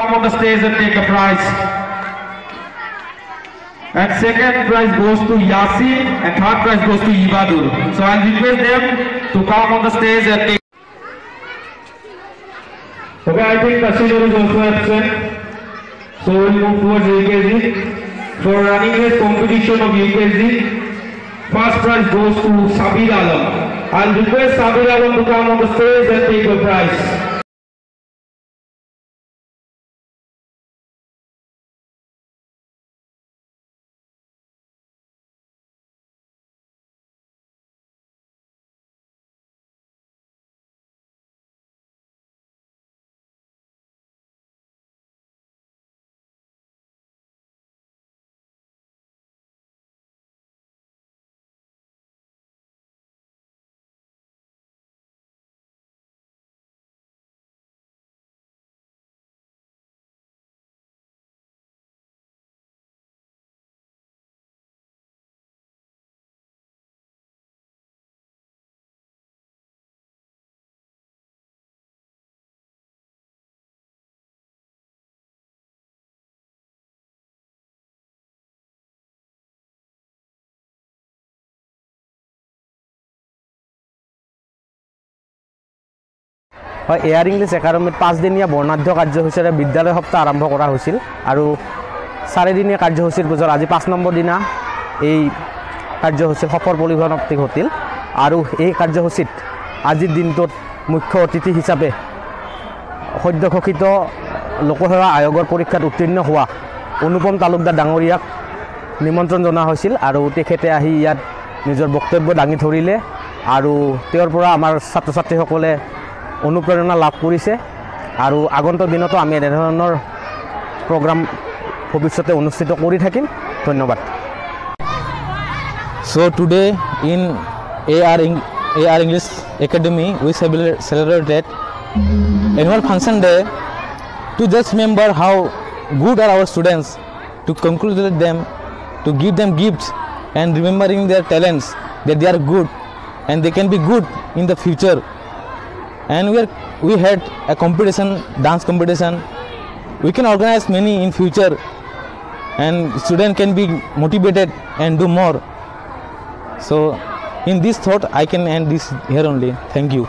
come on the stage and take the prize. And second prize goes to Yasin and third prize goes to Ibadur. So I'll request them to come on the stage and take. Okay, I think Kashidor is also absent. So we'll move towards UKG. For running this competition of UKG, first prize goes to Sabir Alam. I'll request Sabir Alam to come on the stage and take the prize. এয়ার English একাডেমিত 5 দিনীয়া বৰ্ণাঢ্য কাৰ্যসূচীৰে বিদ্যালয় সপ্তাহ আৰম্ভ কৰা হৈছিল আৰু 4 দিনীয়া কাৰ্যসূচীৰ পিছত আজি 5 নম্বৰ দিনা এই কাৰ্যসূচীৰ সফল পৰিসমাপ্তি ঘটিল আৰু এই কাৰ্যসূচীত আজিৰ দিনটোত মুখ্য অতিথি হিচাপে সদ্যঘোষিত লোকসেৱা আয়োগৰ পৰীক্ষাত উত্তীৰ্ণ হোৱা অনুপম তালুকদাৰ ডাঙৰীয়াক নিমন্ত্ৰণ জনা হৈছিল আৰু তেখেতে আহি ইয়াত নিজৰ বক্তব্য দাঙি ধৰিলে আৰু তেওঁৰ পৰা আমাৰ ছাত্ৰ ছাত্ৰীসকলে অনুপ্ৰেৰণা লাভ কৰিছে আৰু আগন্তুক দিনতো আমি এনে ধৰণৰ প্ৰগ্ৰাম ভৱিষ্যতে অনুষ্ঠিত কৰি থাকিম ধন্যবাদ So today in AR English Academy we celebrated annual function day to just remember how good are our students, to congratulate them, to give them gifts and remembering their talents that they are good and they can be good in the future. And we had a competition, dance competition. We can organize many in future and students can be motivated and do more. So in this thought I can end this here only. Thank you.